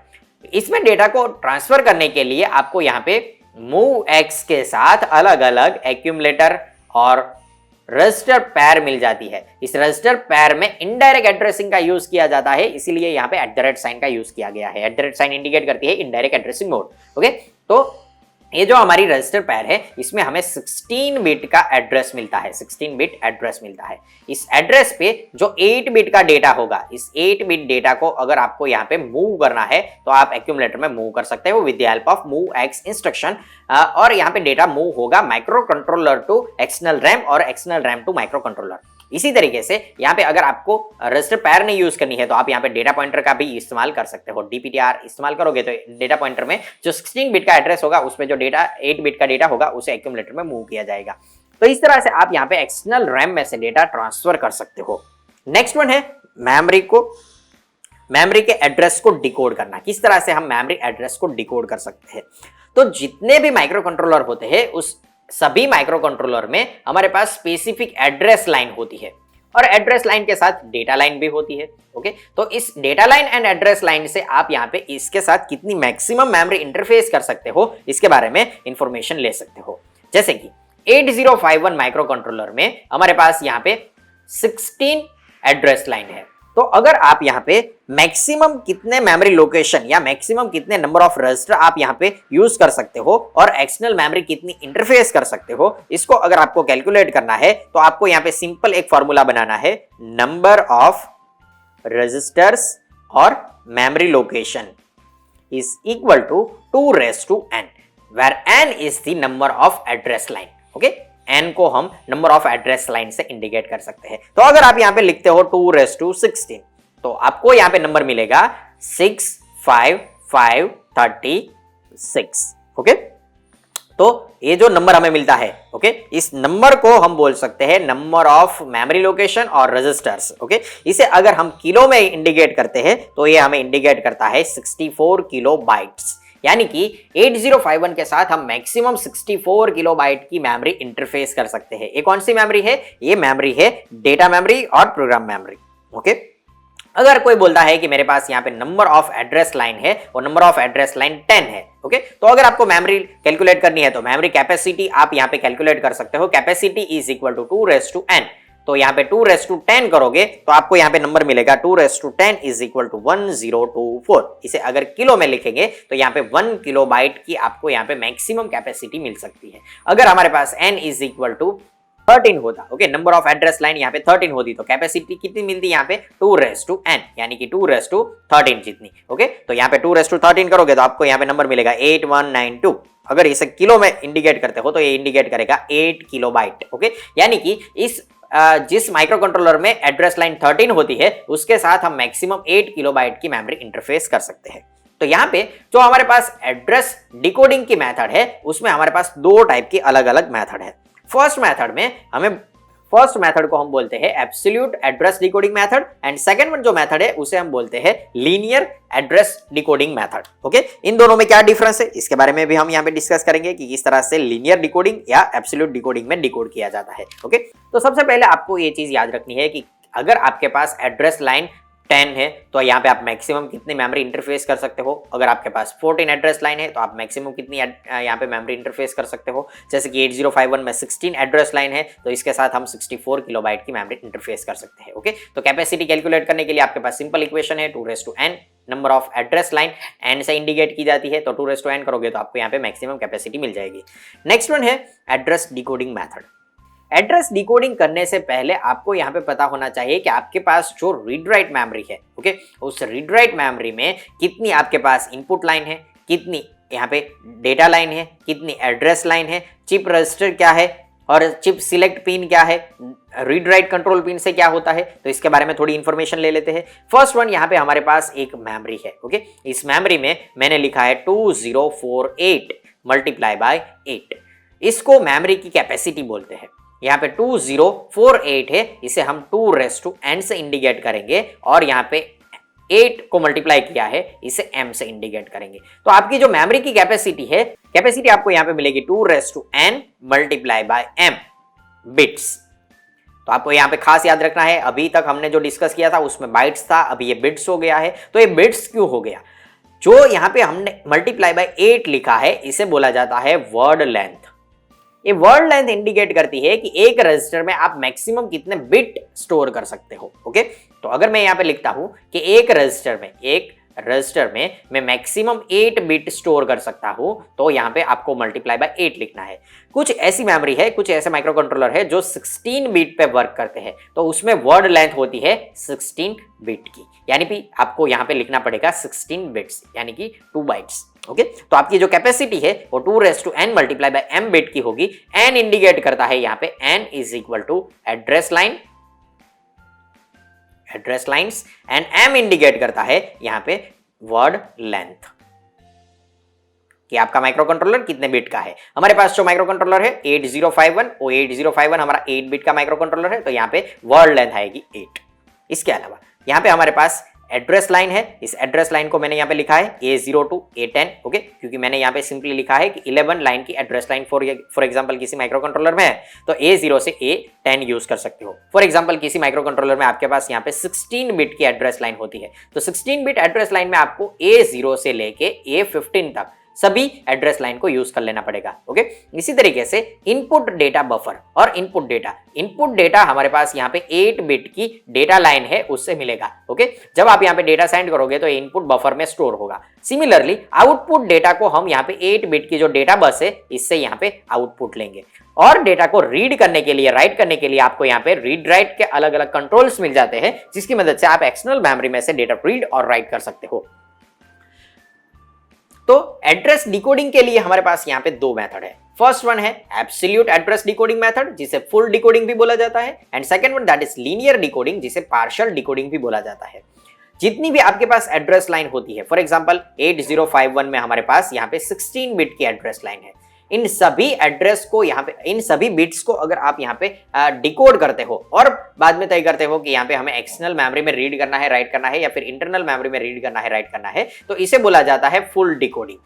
इसमें डेटा को ट्रांसफर करने के लिए आपको यहाँ पे MOVX के साथ अलग अलग एक्यूमुलेटर और रजिस्टर पैर मिल जाती है। इस रजिस्टर पैर में इनडायरेक्ट एड्रेसिंग का यूज किया जाता है, इसीलिए यहाँ पे @ साइन का यूज किया गया है। @ साइन इंडिकेट करती है इनडायरेक्ट एड्रेसिंग मोड। ओके, तो ये जो हमारी रजिस्टर पैर है इसमें हमें 16 बिट का एड्रेस मिलता है, 16 बिट एड्रेस मिलता है। इस एड्रेस पे जो 8 बिट का डेटा होगा, इस 8 बिट डेटा को अगर आपको यहाँ पे मूव करना है तो आप एक्यूमुलेटर में मूव कर सकते हो with the help of MOVX instruction, और यहाँ पे डेटा मूव होगा microcontroller to external RAM और external RAM to microcontroller. इसी तरीके से यहाँ पे अगर आपको रजिस्टर पैर नहीं यूज करनी है तो आप यहाँ पे डेटा पॉइंटर का भी इस्तेमाल कर सकते हो। DPTR इस्तेमाल करोगे तो डेटा पॉइंटर में जो 16 बिट का एड्रेस होगा उसमें जो डेटा 8 बिट का डेटा होगा उसे एक्यूमुलेटर में मूव किया जाएगा। तो इस तरह से आप यहाँ पे एक्सटर्नल रैम में से डेटा ट्रांसफर कर सकते हो। नेक्स्ट वन है मेमोरी के एड्रेस को डिकोड करना। किस तरह से हम मेमोरी एड्रेस को डिकोड कर सकते हैं? तो जितने भी माइक्रो कंट्रोलर होते हैं उस सभी माइक्रो कंट्रोलर में हमारे पास स्पेसिफिक एड्रेस लाइन होती है, और एड्रेस लाइन के साथ डेटा लाइन भी होती है। ओके, तो इस data line and address line से आप यहाँ पे इसके साथ कितनी मैक्सिमम मेमोरी इंटरफेस कर सकते हो इसके बारे में इंफॉर्मेशन ले सकते हो। जैसे कि 8051 माइक्रो कंट्रोलर में हमारे पास यहाँ पे 16 एड्रेस लाइन है। तो अगर आप यहाँ पे मैक्सिमम कितने मेमोरी लोकेशन या मैक्सिमम कितने नंबर ऑफ रजिस्टर आप यहाँ पे यूज कर सकते हो और एक्सटर्नल मेमोरी कितनी इंटरफेस कर सकते हो, इसको अगर आपको कैलकुलेट करना है तो आपको यहाँ पे सिंपल एक फॉर्मूला बनाना है, नंबर ऑफ रजिस्टर्स और memory location is equal to 2n, where n is the number of address line। Okay, n को हम नंबर ऑफ एड्रेस लाइन से इंडिकेट कर सकते हैं। तो अगर आप यहाँ पे लिखते हो 216 तो आपको यहाँ पे नंबर मिलेगा 65536। ओके, तो ये जो नंबर हमें मिलता है, ओके, इस नंबर को हम बोल सकते हैं नंबर ऑफ मेमोरी लोकेशन और रजिस्टर्स। ओके, इसे अगर हम किलो में इंडिकेट करते हैं तो ये हमें इंडिकेट करता है 64 किलो बाइट्स, यानी कि 8051 के साथ हम मैक्सिमम 64 किलोबाइट की मेमोरी इंटरफेस कर सकते हैं। ये कौन सी मेमोरी है? ये मेमोरी है डेटा मेमोरी और प्रोग्राम मेमोरी। ओके, अगर कोई बोलता है कि मेरे पास यहाँ पे नंबर ऑफ एड्रेस लाइन है और नंबर ऑफ एड्रेस लाइन 10 है, ओके, तो अगर आपको मेमोरी कैलकुलेट करनी है तो मेमोरी कैपेसिटी आप यहाँ पे कैलकुलेट कर सकते हो। Capacity is equal to 2n, तो यहाँ पे 210 करोगे तो आपको यहाँ पे नंबर मिलेगा 210 इज इक्वल टू 1024। इसे अगर किलो में लिखेंगे तो यहाँ पे 1 किलोबाइट की आपको यहाँ पे मैक्सिमम कैपेसिटी मिल सकती है। अगर हमारे पास n इज इक्वल टू 13 होता, okay, number of address line यहाँ पे 13 होती तो कैपेसिटी कितनी मिलती यहाँ पे 2n, यानी कि 213 जितनी। ओके, तो यहाँ पे 213 करोगे तो आपको यहाँ पे नंबर मिलेगा 8192। अगर इसे किलो में इंडिकेट करते हो तो ये इंडिकेट करेगा 8 किलोबाइट। ओके, यानी कि इस जिस माइक्रो कंट्रोलर में एड्रेस लाइन 13 होती है उसके साथ हम मैक्सिमम 8 किलोबाइट की मेमोरी इंटरफेस कर सकते हैं। तो यहाँ पे जो हमारे पास एड्रेस डिकोडिंग की मेथड है उसमें हमारे पास दो टाइप की अलग अलग मेथड है। फर्स्ट मेथड को हम बोलते हैं absolute address decoding method and second जो मेथड है उसे हम बोलते हैं linear address decoding method. Okay, इन दोनों में क्या डिफरेंस है इसके बारे में भी हम यहाँ पे डिस्कस करेंगे कि किस तरह से लीनियर डिकोडिंग या एब्सोल्यूट डिकोडिंग में डिकोड किया जाता है। ओके, तो सबसे पहले आपको ये चीज याद रखनी है कि अगर आपके पास एड्रेस लाइन 10 है तो यहाँ पे आप मैक्सिमम कितनी मेमोरी इंटरफेस कर सकते हो। अगर आपके पास 14 एड्रेस लाइन है तो आप मैक्सिमम कितनी यहाँ पे मेमोरी इंटरफेस कर सकते हो। जैसे कि 8051 में 16 एड्रेस लाइन है तो इसके साथ हम 64 किलोबाइट की मेमोरी इंटरफेस कर सकते हैं। ओके, तो कैपेसिटी कैलकुलेट करने के लिए आपके पास सिंपल इक्वेशन है 2n, number of address line n से इंडिकेट की जाती है तो 2n करोगे तो आपको यहाँ पे मैक्सिमम कैपेसिटी मिल जाएगी। नेक्स्ट वन है address decoding method. Address decoding करने से पहले आपको यहाँ पे पता होना चाहिए कि आपके पास जो रीड राइट मेमोरी है, ओके, उस रीड राइट मेमोरी में कितनी आपके पास इनपुट लाइन है, कितनी यहाँ पे डेटा लाइन है, कितनी एड्रेस लाइन है, चिप रजिस्टर क्या है और चिप सिलेक्ट पिन क्या है, रीड राइट कंट्रोल पिन से क्या होता है, तो इसके बारे में थोड़ी इंफॉर्मेशन ले लेते हैं। फर्स्ट वन, यहाँ पे हमारे पास एक मेमोरी है। ओके, इस मेमोरी में मैंने लिखा है 2048 मल्टीप्लाई बाय 8। इसको मेमोरी की कैपेसिटी बोलते हैं। यहाँ पे 2048 है, इसे हम 2n से इंडिकेट करेंगे और यहाँ पे 8 को मल्टीप्लाई किया है इसे m से इंडिकेट करेंगे। तो आपकी जो मेमोरी की कैपेसिटी है, कैपेसिटी आपको यहाँ पे मिलेगी 2n multiply by m bits. तो आपको यहाँ पे खास याद रखना है, अभी तक हमने जो डिस्कस किया था उसमें बाइट्स था, अभी ये बिट्स हो गया है। तो ये बिट्स क्यों हो गया? जो यहाँ पे हमने मल्टीप्लाई बाय 8 लिखा है इसे बोला जाता है वर्ड लेंथ। ये वर्ड लेंथ इंडिकेट करती है कि एक रजिस्टर में आप मैक्सिमम कितने बिट स्टोर कर सकते हो। ओके, तो अगर मैं यहाँ पे लिखता हूं कि एक रजिस्टर में मैं मैक्सिमम 8 बिट स्टोर कर सकता हूं तो यहाँ पे आपको मल्टीप्लाई बाय 8 लिखना है। कुछ ऐसी मेमोरी है, कुछ ऐसे माइक्रो कंट्रोलर है जो 16 बिट पे वर्क करते हैं तो उसमें वर्ड लेंथ होती है 16 बिट की, यानी कि आपको यहाँ पे लिखना पड़ेगा 16 बिट्स यानी कि 2 बाइट्स। ओके, तो आपकी जो कैपेसिटी है वो 2n multiply by m bit की होगी। n इंडिकेट करता है यहाँ पे n is equal to address lines and m indicate करता है यहाँ पे वर्ड लेंथ कि आपका माइक्रो कंट्रोलर कितने बिट का है। हमारे पास जो माइक्रो कंट्रोलर है 8051, वो 8051 हमारा 8 बिट का माइक्रो कंट्रोलर है तो यहाँ पे वर्ड लेंथ आएगी 8। इसके अलावा यहाँ पे हमारे पास एड्रेस लाइन है, इस एड्रेस लाइन को मैंने यहाँ पे लिखा है A0 to A10, ओके, क्योंकि मैंने यहाँ पे सिंपली लिखा है कि 11 लाइन की एड्रेस लाइन फॉर एग्जांपल किसी माइक्रो कंट्रोलर में है तो A0 से A10 यूज कर सकते हो। फॉर एग्जांपल किसी माइक्रो कंट्रोलर में आपके पास यहाँ पे 16 बिट की एड्रेस लाइन होती है, तो 16 बिट एड्रेस लाइन में आपको A0 से लेके A15 तक सभी एड्रेस लाइन को यूज कर लेना पड़ेगा, ओके। इसी तरीके से इनपुट डेटा बफर और इनपुट डेटा हमारे पास यहाँ पे 8 बिट की डेटा लाइन है उससे मिलेगा, ओके। जब आप यहाँ पे डेटा सेंड करोगे तो इनपुट बफर में स्टोर होगा। सिमिलरली आउटपुट डेटा को हम यहाँ पे 8 बिट की जो डेटा बस है इससे यहाँ पे आउटपुट लेंगे और डेटा को रीड करने के लिए, राइट करने के लिए आपको यहाँ पे रीड राइट के अलग अलग कंट्रोल्स मिल जाते हैं जिसकी मदद से आप एक्सटर्नल मेमोरी में से डेटा रीड और राइट कर सकते हो। तो एड्रेस डिकोडिंग के लिए हमारे पास यहाँ पे दो मेथड है। फर्स्ट वन है एब्सोल्यूट एड्रेस डिकोडिंग मेथड जिसे फुल डिकोडिंग भी बोला जाता है, and second one that is linear decoding जिसे पार्शियल डिकोडिंग भी बोला जाता है। जितनी भी आपके पास एड्रेस लाइन होती है, फॉर एग्जांपल 8051 में हमारे पास यहाँ पे 16 बिट की एड्रेस लाइन है, इन सभी एड्रेस को यहाँ पे, इन सभी बिट्स को अगर आप यहाँ पे डिकोड करते हो और बाद में तय करते हो कि यहाँ पे हमें एक्सटर्नल मेमोरी में रीड करना है, राइट करना है या फिर इंटरनल मेमोरी में रीड करना है, राइट करना है, तो इसे बोला जाता है फुल डिकोडिंग।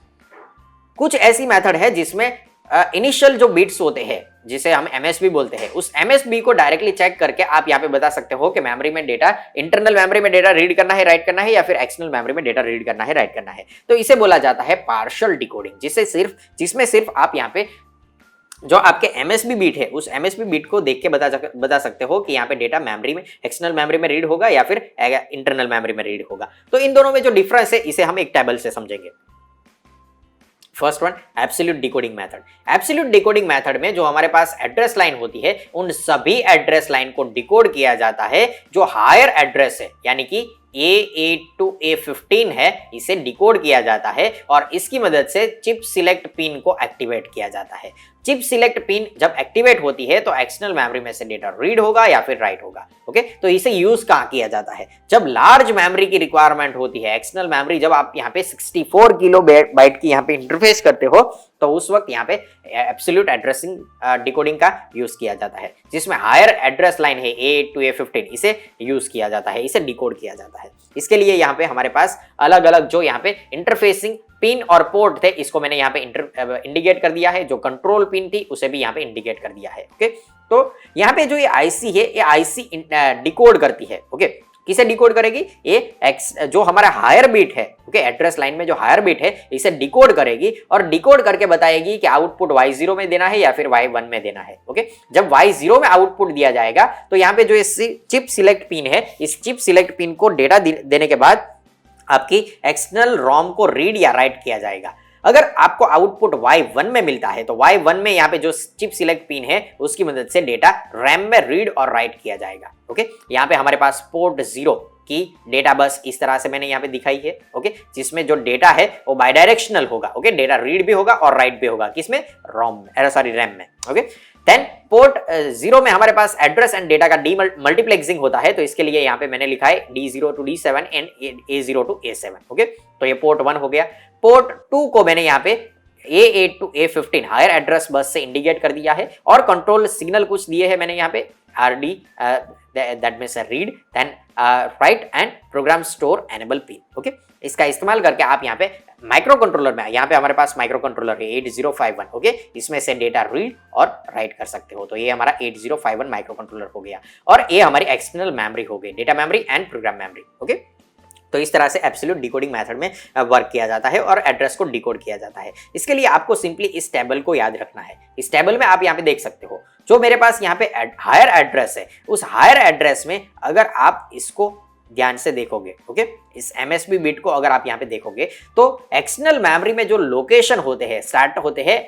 कुछ ऐसी मेथड है जिसमें इनिशियल जो बिट्स होते हैं जिसे हम एमएसबी बोलते हैं, उस एमएसबी को डायरेक्टली चेक करके आप यहाँ पे बता सकते हो कि मेमोरी में डेटा, इंटरनल मेमोरी में डेटा रीड करना है, राइट करना है या फिर एक्सटर्नल मेमोरी में डेटा रीड करना है, राइट करना है। तो इसे बोला जाता है पार्शियल डिकोडिंग, जिसमें सिर्फ आप यहाँ पे जो आपके एमएसबी बीट है उस एमएसबी बीट को देख के बता सकते हो कि यहाँ पे डेटा मेमोरी में, एक्सटर्नल मेमोरी में रीड होगा या फिर इंटरनल मेमोरी में रीड होगा। तो इन दोनों में जो डिफरेंस है इसे हम एक टेबल से समझेंगे। First one absolute decoding method. Absolute decoding method में जो हमारे पास एड्रेस लाइन होती है उन सभी एड्रेस लाइन को डिकोड किया जाता है जो हायर एड्रेस है, यानी कि A8 to A15 है, इसे डिकोड किया जाता है और इसकी मदद से चिप सिलेक्ट पिन को एक्टिवेट किया जाता है। चिप सिलेक्ट पिन जब एक्टिवेट होती है तो एक्सटर्नल मेमोरी में से डेटा रीड होगा या फिर राइट होगा, ओके। तो इसे यूज कहाँ किया जाता है? जब लार्ज मेमोरी की रिक्वायरमेंट होती है, एक्सटर्नल मेमोरी जब आप यहाँ पे 64 किलो बाइट की यहाँ पे इंटरफेस करते हो तो उस वक्त यहाँ पे एब्सोल्यूट एड्रेसिंग डिकोडिंग का यूज किया जाता है, जिसमें हायर एड्रेस लाइन है A8 to A15, इसे यूज किया जाता है, इसे डिकोड किया जाता है। इसके लिए यहाँ पे हमारे पास अलग अलग जो यहाँ पे इंटरफेसिंग पिन और पोर्ट थे इसको मैंने यहाँ पे इंडिकेट कर दिया है, जो कंट्रोल पिन थी उसे भी यहाँ पे इंडिकेट कर दिया है, ओके। तो यहाँ पे जो ये आईसी है ये आईसी डिकोड करती है, ओके। किसे डिकोड करेगी? ये जो हमारा हायर बीट है, ओके, एड्रेस लाइन में जो हायर बीट है इसे डिकोड करेगी और डिकोड करके बताएगी कि आउटपुट Y0 में देना है या फिर Y1 में देना है, ओके। जब Y0 में आउटपुट दिया जाएगा तो यहाँ पे जो ये चिप सिलेक्ट पिन है, इस चिप सिलेक्ट पिन को डेटा देने के बाद आपकी एक्सटर्नल रोम को रीड या राइट किया जाएगा। अगर आपको आउटपुट Y1 में मिलता है तो Y1 में यहाँ पे जो चिप सिलेक्ट पिन है उसकी मदद से डेटा रैम में रीड और राइट किया जाएगा, ओके। यहाँ पे हमारे पास पोर्ट 0 की डेटा बस इस तरह से मैंने यहाँ पे दिखाई है, ओके, जिसमें जो डेटा है वो बायडायरेक्शनल होगा, ओके। डेटा रीड भी होगा और राइट भी होगा, किसमें? रैम में, ओके। देन पोर्ट 0 में हमारे पास एड्रेस एंड डेटा का डी मल्टीप्लेक्सिंग होता है, तो इसके लिए यहाँ पे मैंने लिखा है D0 to D7 and A0 to A7, okay. तो ये पोर्ट 1 हो गया। पोर्ट 2 को मैंने यहाँ पे A8 to A15 higher address bus से इंडिकेट कर दिया है और कंट्रोल सिग्नल कुछ दिए हैं मैंने यहाँ पे RD that means read then write and program store enable pin, okay. इसका इस्तेमाल करके आप यहाँ पे माइक्रो कंट्रोलर में, यहाँ पे हमारे पास माइक्रो कंट्रोलर है 8051, ओके, इसमें से डेटा रीड और राइट कर सकते हो। तो ये हमारा 8051 माइक्रो कंट्रोलर हो गया और ये हमारी एक्सटर्नल मेमोरी हो गई, data memory and program memory, okay. तो इस तरह से एब्सोल्यूट डिकोडिंग मेथड में वर्क किया जाता है और एड्रेस को डिकोड किया जाता है। इसके लिए आपको सिंपली इस टेबल को याद रखना है। इस टेबल में आप यहाँ पे देख सकते हो जो मेरे पास यहाँ पे हायर एड्रेस है, उस हायर एड्रेस में अगर आप इसको ध्यान से देखोगे, ओके, इस एमएसबी बिट को अगर आप यहाँ पे देखोगे तो एक्सटर्नल मेमोरी में जो लोकेशन होते हैं, स्टार्ट होते हैं,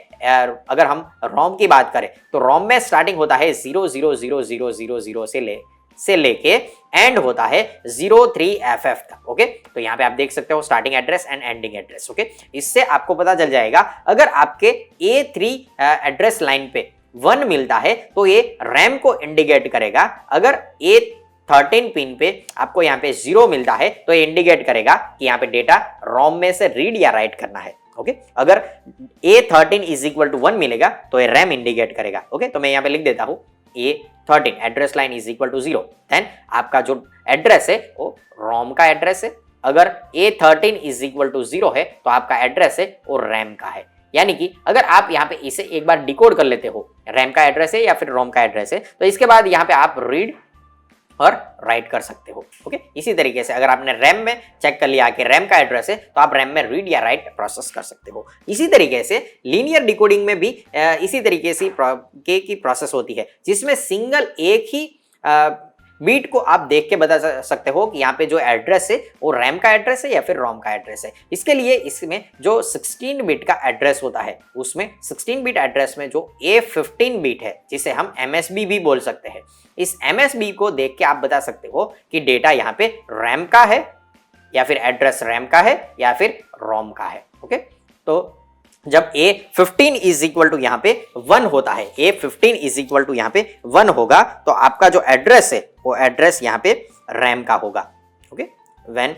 अगर हम रोम की बात करें तो रोम में स्टार्टिंग होता है 0000000 से लेके एंड होता है 03FF तक, ओके। तो यहाँ पे आप देख सकते हो starting address and ending address, okay. इससे आपको पता चल जाएगा अगर आपके A3 एड्रेस लाइन पे 1 मिलता है तो ये रैम को इंडिकेट करेगा, अगर A13 पिन पे आपको यहाँ पे 0 मिलता है तो ये इंडिकेट करेगा कि यहाँ पे डेटा रोम में से रीड या राइट करना है, ओके। अगर A13 इज इक्वल टू 1 मिलेगा तो ये रैम इंडिकेट करेगा, ओके। तो मैं यहाँ पे लिख देता हूँ A13 address line is equal to 0, then आपका जो एड्रेस है वो रोम का एड्रेस है। अगर A13 इज इक्वल टू 0 है तो आपका एड्रेस है वो रैम का है। यानी कि अगर आप यहाँ पे इसे एक बार डिकोड कर लेते हो, रैम का एड्रेस है या फिर रोम का एड्रेस है, तो इसके बाद यहाँ पे आप रीड और राइट कर सकते हो। ओके, इसी तरीके से अगर आपने रैम में चेक कर लिया कि रैम का एड्रेस है तो आप रैम में रीड या राइट प्रोसेस कर सकते हो। इसी तरीके से लीनियर डिकोडिंग में भी इसी तरीके से की प्रोसेस होती है, जिसमें सिंगल एक ही बीट को आप देख के बता सकते हो कि यहाँ पे जो एड्रेस है वो रैम का एड्रेस है या फिर रोम का एड्रेस है। इसके लिए इसमें जो 16 बिट का एड्रेस होता है, उसमें 16 बिट एड्रेस में जो A15 बिट है, जिसे हम MSB भी बोल सकते हैं, इस MSB को देख के आप बता सकते हो कि डेटा यहाँ पे रैम का है या फिर एड्रेस रैम का है या फिर रोम का है। ओके, तो जब A15 इज इक्वल टू यहाँ पे 1 होता है, A15 इज इक्वल टू यहाँ पे 1 होगा, तो आपका जो एड्रेस है वो एड्रेस यहाँ पे रैम का होगा। Okay, when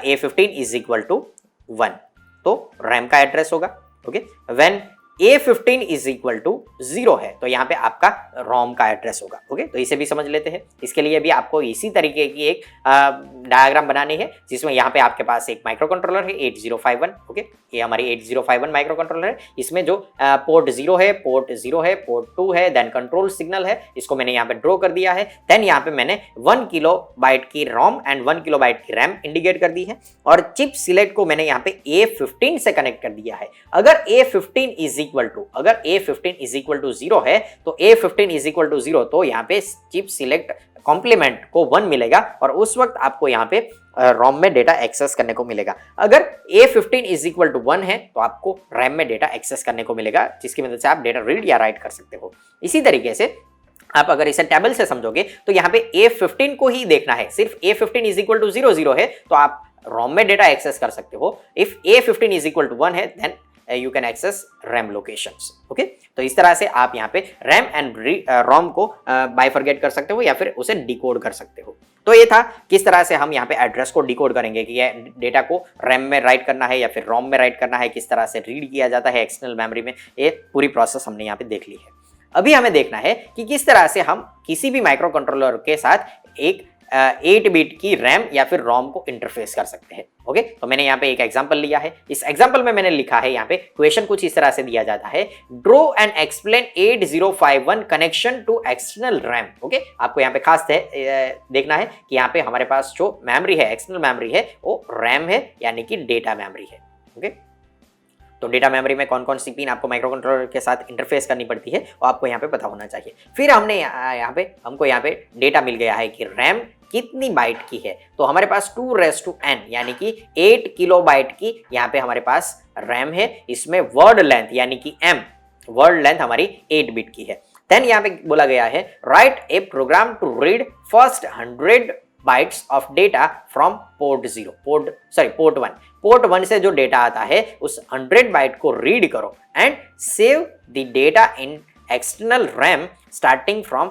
A15 is equal to 1 तो रैम का एड्रेस होगा। Okay, when A15 is equal to 0 है तो यहाँ पे आपका रोम का एड्रेस होगा। ओके, तो इसे भी समझ लेते हैं। इसके लिए भी आपको इसी तरीके की एक डायग्राम बनानी है, जिसमें यहाँ पे आपके पास एक माइक्रो कंट्रोलर है 8051। ओके, ये हमारी 8051 माइक्रो कंट्रोलर है। इसमें जो पोर्ट 0 है, पोर्ट 0 है, पोर्ट 2 है, देन कंट्रोल सिग्नल है, इसको मैंने यहाँ पे ड्रॉ कर दिया है। देन यहाँ पे मैंने 1 किलोबाइट की रोम एंड 1 किलोबाइट की रैम इंडिकेट कर दी है, और चिप सिलेक्ट को मैंने यहाँ पे A15 से कनेक्ट कर दिया है। अगर A15 इज इक्वल टू 0 है तो A15 इज इक्वल टू 0 तो यहाँ पे चिप सिलेक्ट कॉम्प्लीमेंट को 1 मिलेगा, और उस वक्त आपको यहाँ पे रोम में डेटा एक्सेस करने को मिलेगा। अगर A15 इज इक्वल टू 1 है तो आपको रैम में डेटा एक्सेस करने को मिलेगा, जिसकी मदद से आप डेटा रीड या राइट कर सकते हो। इसी तरीके से आप अगर इसे टेबल से समझोगे तो यहाँ पे A15 को ही देखना है। सिर्फ A15 इज इक्वल टू 0 है तो आप रोम में डेटा एक्सेस कर सकते हो। If A15 is equal to 1 है then you can access RAM locations. Okay, तो इस तरह से आप यहाँ पे रैम एंड रोम को बाइफरगेट कर सकते हो या फिर उसे डिकोड कर सकते हो। तो ये था किस तरह से हम यहाँ पे एड्रेस को डिकोड करेंगे कि ये डेटा को रैम में राइट करना है या फिर रोम में राइट करना है, किस तरह से रीड किया जाता है एक्सटर्नल मेमोरी में। ये पूरी प्रोसेस हमने यहाँ पे देख ली है। अभी हमें देखना है कि किस तरह से हम किसी भी माइक्रो कंट्रोलर के साथ एक 8 बिट की रैम या फिर रोम को इंटरफेस कर सकते हैं। ओके, तो मैंने यहाँ पे एक एग्जांपल लिया है। इस एग्जांपल में मैंने लिखा है, यहाँ पे क्वेश्चन कुछ इस तरह से दिया जाता है, draw and explain 8051 connection to external RAM. Okay, आपको यहाँ पे खास देखना है कि यहाँ पे हमारे पास जो मेमोरी है, एक्सटर्नल मेमोरी है, वो रैम है यानी कि डेटा मेमोरी है। ओके, तो डेटा मेमोरी में कौन कौन सी पिन आपको माइक्रो कंट्रोलर के साथ इंटरफेस करनी पड़ती है वो आपको यहाँ पे पता होना चाहिए। फिर हमने हमको यहाँ पे डेटा मिल गया है कि रैम कितनी बाइट की है, तो हमारे पास 2n यानी कि 8 किलोबाइट की यहाँ पे हमारे पास रैम है। इसमें वर्ड लेंथ यानी कि वर्ड लेंथ हमारी 8 बिट की है। देन यहाँ पे बोला गया है write a program to read first 100 bytes of data from port 1। Port 1 से जो डेटा आता है उस 100 बाइट को रीड करो and save the data in external RAM starting from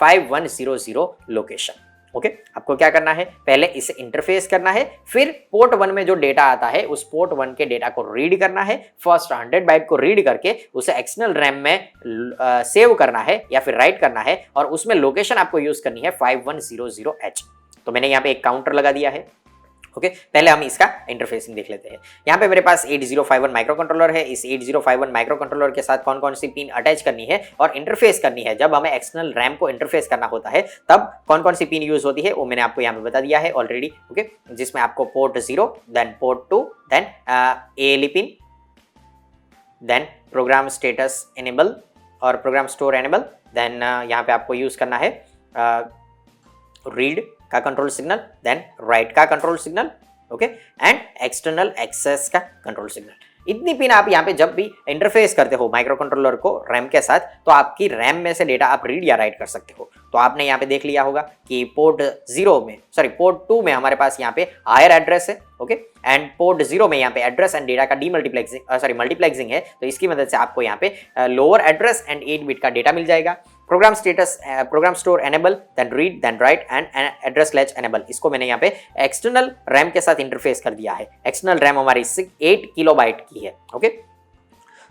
5100 location. Okay, आपको क्या करना है, पहले इसे इंटरफेस करना है, फिर पोर्ट 1 में जो डेटा आता है उस पोर्ट 1 के डेटा को रीड करना है। फर्स्ट 100 बाइट को रीड करके उसे एक्सटर्नल रैम में सेव करना है या फिर राइट करना है, और उसमें लोकेशन आपको यूज करनी है 5100H। तो मैंने यहाँ पे एक काउंटर लगा दिया है। ओके, पहले हम इसका इंटरफेसिंग देख लेते हैं। यहाँ पे मेरे पास 8051 माइक्रो कंट्रोलर है। इस 8051 माइक्रो कंट्रोलर के साथ कौन कौन सी पिन अटैच करनी है और इंटरफेस करनी है, जब हमें एक्सटर्नल रैम को इंटरफेस करना होता है तब कौन कौन सी पिन यूज होती है, वो मैंने आपको यहाँ पे बता दिया है ऑलरेडी। ओके, जिसमें आपको port 0, then port 2, then ALE pin, then program status enable और प्रोग्राम स्टोर एनेबल, देन यहाँ पे आपको यूज करना है रीड का कंट्रोल सिग्नल, देन राइट का control signal, okay, and external access का कंट्रोल सिग्नल। इतनी पिन आप यहाँ पे जब भी इंटरफेस करते हो माइक्रो कंट्रोलर को रैम के साथ, तो आपकी रैम में से डेटा आप रीड या राइट कर सकते हो। तो आपने यहाँ पे देख लिया होगा कि पोर्ट 2 में हमारे पास यहाँ पे हायर एड्रेस है। ओके, एंड पोर्ट 0 में यहाँ पे एड्रेस एंड डेटा का मल्टीप्लेक्सिंग है, तो इसकी मदद से आपको यहाँ पे लोअर एड्रेस एंड 8 बिट का डेटा मिल जाएगा। Program status, program store enable, then read, then write and address latch enable. इसको मैंने यहाँ पे एक्सटर्नल रैम के साथ इंटरफेस कर दिया है। एक्सटर्नल रैम हमारी 8 किलोबाइट की है। ओके,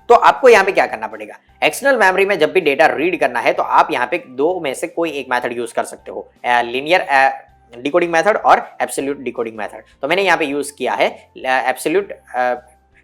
तो आपको यहाँ पे क्या करना पड़ेगा, एक्सटर्नल मेमोरी में जब भी डेटा रीड करना है तो आप यहाँ पे दो में से कोई एक मेथड यूज कर सकते हो। लीनियर डिकोडिंग मेथड और एब्सोल्यूट डिकोडिंग मेथड। तो मैंने यहाँ पे यूज किया है एब्सोल्यूट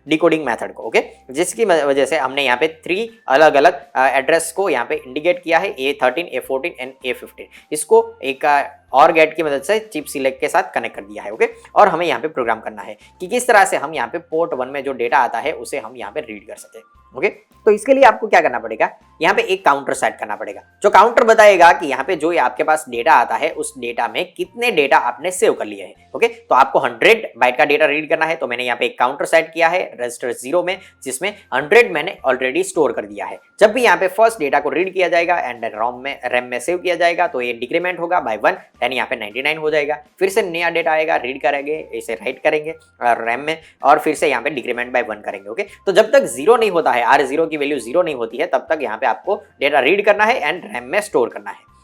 डिकोडिंग मेथड को, ओके, जिसकी वजह से हमने यहाँ पे 3 अलग अलग एड्रेस को यहाँ पे इंडिकेट किया है, A13, A14 एंड A15। इसको एक और गेट की मदद से चिप सिलेक्ट के साथ कनेक्ट कर दिया है, ओके। और हमें यहाँ पे प्रोग्राम करना है कि किस तरह से हम यहाँ पे पोर्ट 1 में जो डेटा आता है उसे हम यहाँ पे रीड कर सके, ओके। तो इसके लिए आपको क्या करना पड़ेगा, यहाँ पे एक काउंटर सेट करना पड़ेगा, जो काउंटर बताएगा कि यहाँ पे जो आपके पास डेटा आता है उस डेटा में कितने डेटा आपने सेव कर लिए हैं, ओके। तो आपको 100 बाइट का डेटा रीड करना है, तो मैंने यहाँ पे एक काउंटर सेट किया है रजिस्टर 0 में, जिसमें 100 मैंने ऑलरेडी स्टोर कर दिया है। जब भी यहाँ पे फर्स्ट डेटा को रीड किया जाएगा एंड रैम में सेव किया जाएगा तो ये डिक्रीमेंट होगा बाय 1, यानी यहाँ पे 99 हो जाएगा। फिर से नया डेटा आएगा, रीड करेंगे, इसे राइट करेंगे रैम में और फिर से यहाँ पे डिक्रीमेंट बाय 1 करेंगे, ओके। तो जब तक 0 नहीं होता है, R0 की वैल्यू 0 नहीं होती है, तब तक यहाँ पे आपको डेटा रीड करना है एंड रैम में स्टोर करना है।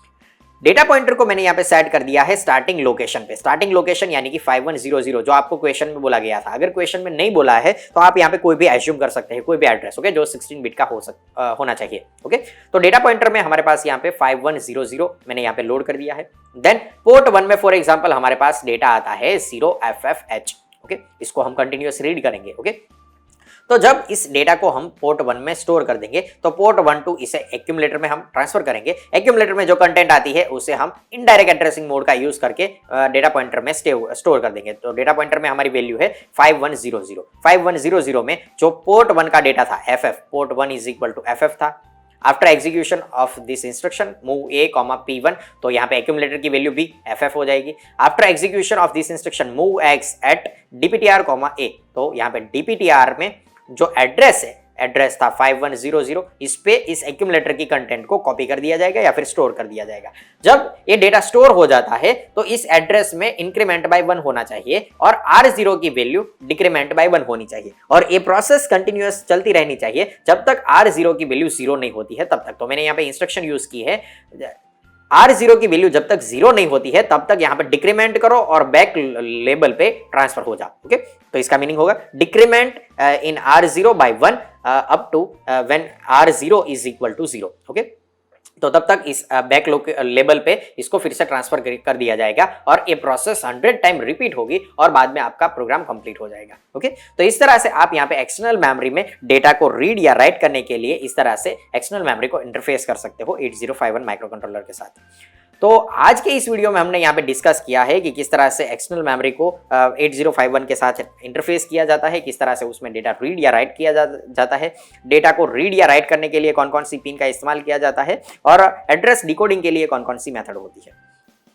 डेटा पॉइंटर को मैंने यहाँ पे सेट कर दिया है स्टार्टिंग लोकेशन पे। स्टार्टिंग लोकेशन यानी कि 5100 जो आपको क्वेश्चन में बोला गया था। अगर क्वेश्चन में नहीं बोला है तो आप यहाँ पे कोई भी एज्यूम कर सकते हैं, कोई भी एड्रेस, ओके, जो 16 बिट का होना चाहिए, ओके। तो डेटा पॉइंटर में हमारे पास यहाँ पे 5100 मैंने यहाँ पे लोड कर दिया है। देन पोर्ट 1 में फॉर एग्जाम्पल हमारे पास डेटा आता है 0FFH, ओके। इसको हम कंटिन्यूअस रीड करेंगे, ओके। तो जब इस डेटा को हम पोर्ट 1 में स्टोर कर देंगे तो पोर्ट 1 टू इसे एक्यूमुलेटर में हम ट्रांसफर करेंगे। एक्यूमुलेटर में जो कंटेंट आती है उसे हम इनडायरेक्ट एड्रेसिंग मोड का यूज करके डेटा पॉइंटर में स्टोर कर देंगे। तो डेटा पॉइंटर में हमारी वैल्यू है 5100 में जो पोर्ट 1 का डेटा था FF, port 1 is equal to FF था। After execution of this instruction move A, P1, तो यहाँ पे एक्यूमुलेटर की वैल्यू भी FF हो जाएगी। After execution of this instruction move X at DPTR, A, तो यहाँ पे DPTR में जो एड्रेस था 5100, इस पे इस एक्यूमुलेटर की कंटेंट को कॉपी कर दिया जाएगा या फिर स्टोर कर दिया जाएगा। जब ये डेटा स्टोर हो जाता है तो इस एड्रेस में इंक्रीमेंट बाय 1 होना चाहिए और R0 की वैल्यू डिक्रीमेंट बाय 1 होनी चाहिए और ये प्रोसेस कंटिन्यूअस चलती रहनी चाहिए जब तक R0 की वैल्यू 0 नहीं होती है तब तक। तो मैंने यहाँ पे इंस्ट्रक्शन यूज की है, R0 की वैल्यू जब तक 0 नहीं होती है तब तक यहाँ पे डिक्रीमेंट करो और बैक लेबल पे ट्रांसफर हो जाओ, ओके। तो इसका मीनिंग होगा decrement in R0 by 1 up to when R0 is equal to 0, okay. तो तब तक इस बैक लेबल पे इसको फिर से ट्रांसफर कर दिया जाएगा और ये प्रोसेस 100 टाइम रिपीट होगी और बाद में आपका प्रोग्राम कंप्लीट हो जाएगा, ओके। तो इस तरह से आप यहाँ पे एक्सटर्नल मेमोरी में डेटा को रीड या राइट करने के लिए इस तरह से एक्सटर्नल मेमोरी को इंटरफेस कर सकते हो 8051 माइक्रो कंट्रोलर के साथ। तो आज के इस वीडियो में हमने यहाँ पे डिस्कस किया है कि किस तरह से एक्सटर्नल मेमोरी को 8051 के साथ इंटरफेस किया जाता है, किस तरह से उसमें डेटा रीड या राइट किया जाता है, डेटा को रीड या राइट करने के लिए कौन कौन सी पिन का इस्तेमाल किया जाता है और एड्रेस डिकोडिंग के लिए कौन कौन सी मेथड होती है।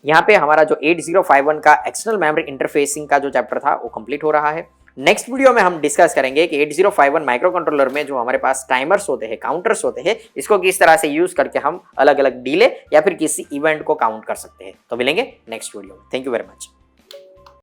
यहाँ पे हमारा जो 8051 का एक्सटर्नल मेमोरी इंटरफेसिंग का जो चैप्टर था वो कंप्लीट हो रहा है। नेक्स्ट वीडियो में हम डिस्कस करेंगे कि 8051 माइक्रो कंट्रोलर में जो हमारे पास टाइमर्स होते हैं, काउंटर्स होते हैं, इसको किस तरह से यूज करके हम अलग अलग डिले या फिर किसी इवेंट को काउंट कर सकते हैं। तो मिलेंगे नेक्स्ट वीडियो में। Thank you very much.